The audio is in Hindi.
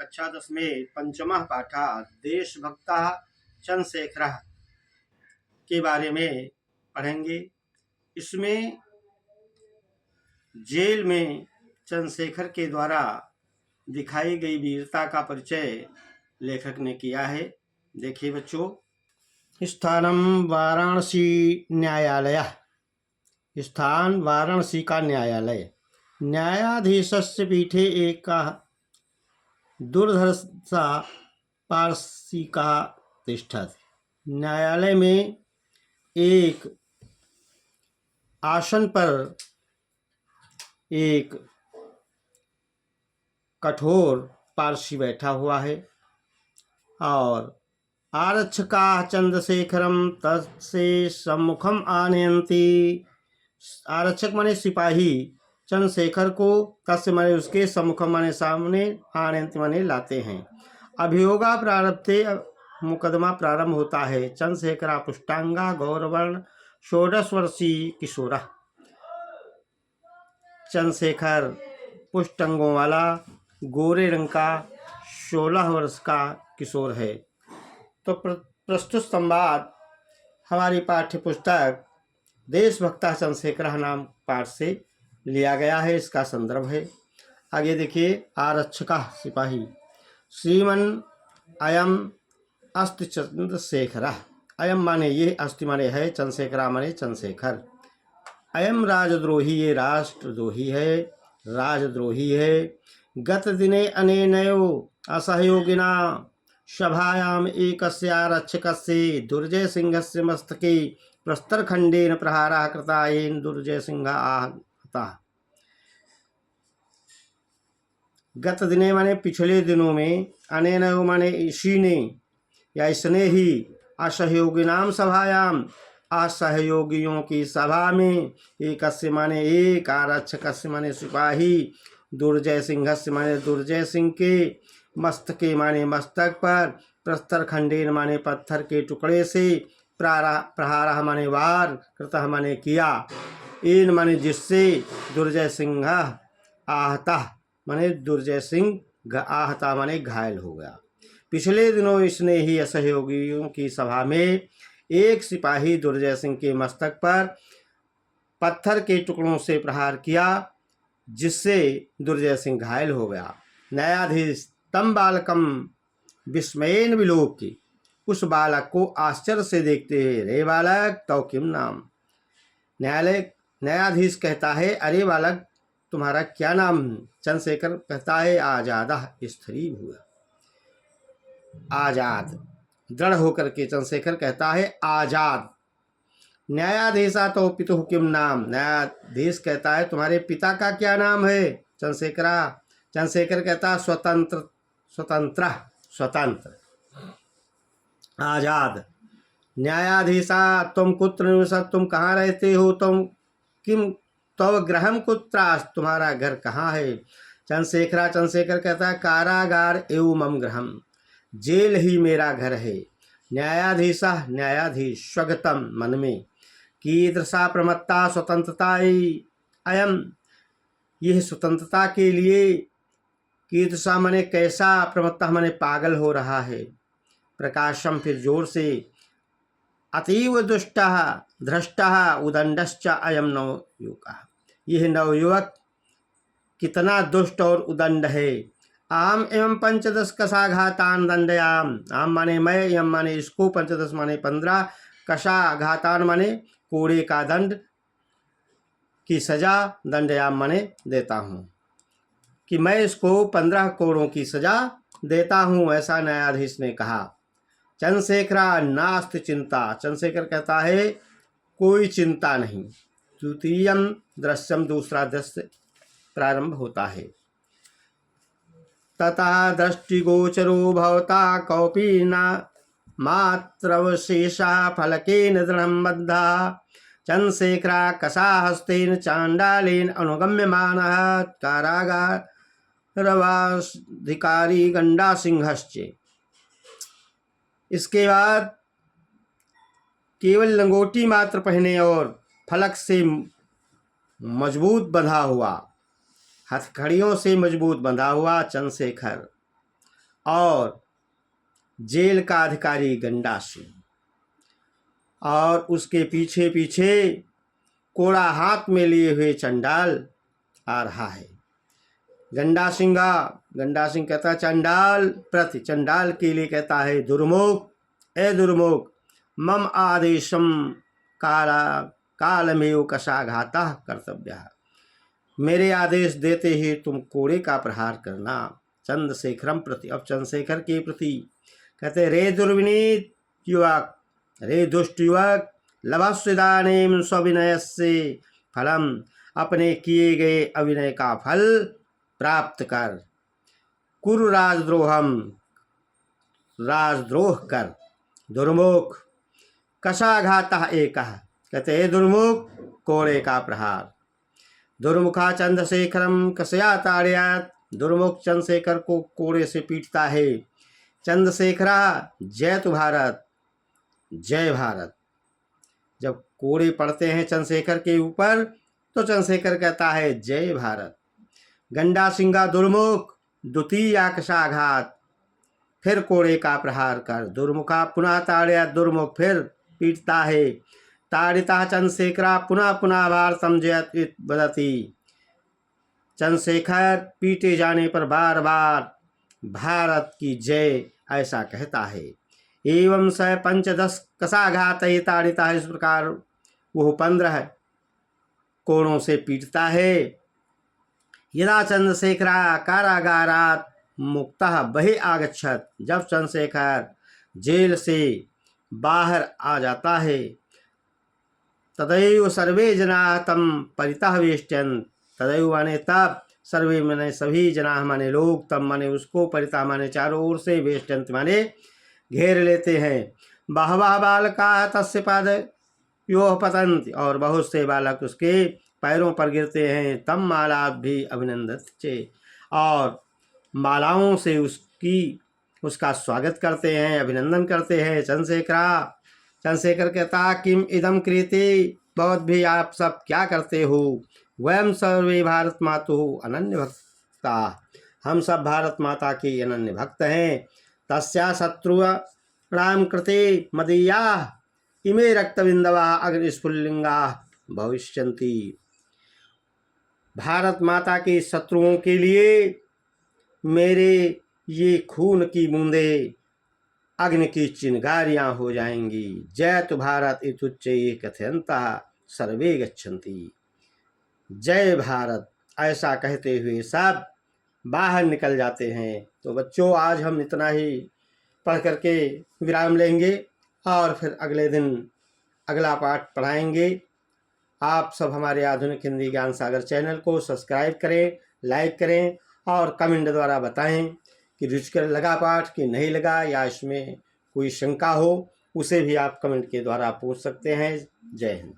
कक्षा 10 में पंचमः पाठः देशभक्तः चंद्रशेखरः के बारे में पढ़ेंगे। इसमें जेल में चंद्रशेखर के द्वारा दिखाई गई वीरता का परिचय लेखक ने किया है। देखिए बच्चों, स्थानम वाराणसी न्यायालय। स्थान वाराणसी का न्यायालय। न्यायाधीशस्य पीठे एक दुर्धर्षा पारसिका तिष्ठति। न्यायालय में एक आसन पर एक कठोर पारसी बैठा हुआ है और आरक्षका चंद्रशेखरम तस्य सम्मुखम आनयन्ति। आरक्षक माने सिपाही चंद्रशेखर को तस्य माने उसके सम्मुखम माने सामने, आनयन्ति माने लाते हैं। अभियोगा प्रारब्धे, मुकदमा प्रारंभ होता है। चंद्रशेखरा पुष्टांगा गौरवर्ण 16 वर्षीय किशोर। चंद्रशेखर पुष्टांगों वाला गोरे रंग का 16 वर्ष का किशोर है। तो प्रस्तुत संवाद हमारी पाठ्य पुस्तक देशभक्तः चंद्रशेखरः नाम पाठ से लिया गया है। इसका संदर्भ है। आगे देखिए, आरक्षकः सिपाही। श्रीमन अयम अस्ति चंद्रशेखरः। अयम माने ये, अस्ति माने है, चंद्रशेखरः माने चंद्रशेखर। अयम राजद्रोही, ये राष्ट्रद्रोही है, राजद्रोही है। गत दिने अनेनयो असहयोगिना सभायाम एकस्य आरक्षकस्य दुर्जय सिंहस्य मस्तके प्रस्तरखंडेन प्रहारः कृतः येन दुर्जय सिंह आहतः। गत दिने माने पिछले दिनों में, अनेनयो माने इसी ने या इसने ही, असहयोगिनाम सभायाम, असहयोगियों की सभा में, एकस्य माने एक, आरक्षकस्य माने सिपाही, दुर्जय सिंहस्य माने दुर्जय सिंह के, मस्तके माने मस्तक पर, प्रस्तर खंडेन माने पत्थर के टुकड़े से, प्रहारः माने वार, कृतः माने किया, एन माने जिससे, दुर्जय सिंह आहतः माने दुर्जय सिंह आहता माने घायल हो गया। पिछले दिनों इसने ही असहयोगियों की सभा में एक सिपाही दुर्जय सिंह के मस्तक पर पत्थर के टुकड़ों से प्रहार किया, जिससे दुर्जय सिंह घायल हो गया। न्यायाधीश तम बालकम विस्मयेन विलोक्य। उस बालक को आश्चर्य से देखते हुए, रे बालक तव किम नाम। न्यायाधीश कहता है, अरे बालक तुम्हारा क्या नाम। चंद्रशेखर कहता है, आजादा स्त्री हुआ। आजाद, दृढ़ होकर के चंद्रशेखर कहता है आजाद। न्यायाधीशा तो पितुः किम नाम। न्यायाधीश कहता है, तुम्हारे पिता का क्या नाम है। चंद्रशेखर कहता है, स्वतंत्र, स्वतंत्र, स्वतंत्र, आजाद। न्यायाधीशा तुम कुत्र निवसत, तुम कहाँ रहते हो। तुम किम तव गृहम कुत्रास्त, तुम्हारा घर कहाँ है। चंद्रशेखर कहता है, कारागार एवं मम गृहम, जेल ही मेरा घर है। न्यायाधीशा, न्यायाधीश, स्वगतम मन में, कीदृशा प्रमत्ता स्वतंत्रता अयम, यह स्वतंत्रता के लिए, कीदृशा माने कैसा, प्रमत्ता माने पागल हो रहा है। प्रकाशम, फिर जोर से, अतीव दुष्टः धृष्टः उदंडश्च अयम नवयुवकः, यह नवयुवक कितना दुष्ट और उदंड है। आम एवं 15 कषाघातान दंडयाम। आम माने मैं, एवं माने इसको, 15 माने 15, कषाघातान माने कोड़े का दंड की सजा, दंडयाम माने देता हूँ, कि मैं इसको 15 कोड़ों की सजा देता हूँ, ऐसा न्यायाधीश ने कहा। चंद्रशेखरा नास्ति चिंता। चंद्रशेखर कहता है, कोई चिंता नहीं। द्वितीयम दृश्यम, दूसरा दृश्य प्रारंभ होता है। ततः दृष्टिगोचरो भवता कौपी न मात्रवशेषा फलकेन दृढ़ं बद्धा। चंद्रशेखरा कषाहस्तेन चांडालेन अनुगम्यमानः कारागारवासाधिकारी गंडा सिंहश्च। इसके बाद केवल लंगोटी मात्र पहने और फलक से मजबूत बंधा हुआ, हथकड़ियों से मजबूत बंधा हुआ चंद्रशेखर और जेल का अधिकारी गंडा सिंह, और उसके पीछे पीछे कोड़ा हाथ में लिए हुए चंडाल आ रहा है। गंडा सिंह कहता चंडाल प्रति, चंडाल के लिए कहता है दुर्मुख, ए दुर्मुख, मम आदेशम कालमेव कशाघातः कर्तव्यः, मेरे आदेश देते ही तुम कोड़े का प्रहार करना। चंद्रशेखरम प्रति, अब चंद्रशेखर के प्रति कहते रे दुर्विनीत युवक, रे दुष्ट युवक, लभस्विदानीम स्वविनयस्य फलम, अपने किए गए अभिनय का फल प्राप्त कर। कुरु राजद्रोहम, राजद्रोह कर। दुर्मुख कशाघातः एकः, कहते हे दुर्मुख, कोड़े का प्रहार। दुर्मुखा चंद्रशेखरम कसया ताड़यात, दुर्मुख चंद्रशेखर को कोड़े से पीटता है। चंद्रशेखरा जय तु भारत, जय भारत। जब कोड़े पड़ते हैं चंद्रशेखर के ऊपर तो चंद्रशेखर कहता है जय भारत। गंडा सिंह दुर्मुख द्वितीय कशाघात, फिर कोड़े का प्रहार कर। दुर्मुखा पुनः ताड़या, दुर्मुख फिर पीटता है। ताड़िता चंद्रशेखरा पुनः पुनः भारतम जयति वदति, चंद्रशेखर पीटे जाने पर बार बार भारत की जय ऐसा कहता है। एवं स 15 कशाघात ताड़िता है, इस प्रकार वह 15 कोड़ों से पीटता है। यदा चंद्रशेखरा कारागारात मुक्तः बहि आगच्छत, जब चंद्रशेखर जेल से बाहर आ जाता है। तदैव सर्वे जना तम परितः वेष्टयन्, तदैव माने तब, सर्वे माने सभी जना माने लोग, तब माने उसको, परितः माने चारों ओर से, वेष्टयन्त माने घेर लेते हैं। बहवः बालका तस्य पादयोः पतन्ति, और बहुत से बालक उसके पैरों पर गिरते हैं। तम माला भी अभिनंदते, और मालाओं से उसका स्वागत करते हैं, अभिनंदन करते हैं। चंद्रशेखर कहता किम इदम क्रियते, बहुत भी आप सब क्या करते हो। वयम सर्वे भारत मातुः अनन्य भक्ता, हम सब भारत माता के अनन्य भक्त हैं। तस्या शत्रुणां कृते मदीयाः इमे रक्तबिंदवः अग्निस्फुल्लिंगाः भविष्यन्ति, भारत माता के शत्रुओं के लिए मेरे ये खून की बूंदें अग्नि की चिंगारियां हो जाएंगी। जय तु भारत इत्युच्चैः कथयन्तः सर्वे गच्छन्ति, जय भारत ऐसा कहते हुए सब बाहर निकल जाते हैं। तो बच्चों, आज हम इतना ही पढ़ करके विराम लेंगे और फिर अगले दिन अगला पाठ पढ़ाएंगे। आप सब हमारे आधुनिक हिंदी ज्ञान सागर चैनल को सब्सक्राइब करें, लाइक करें और कमेंट द्वारा बताएं कि रुचिकर लगा पाठ कि नहीं लगा, या इसमें कोई शंका हो उसे भी आप कमेंट के द्वारा पूछ सकते हैं। जय हिंद।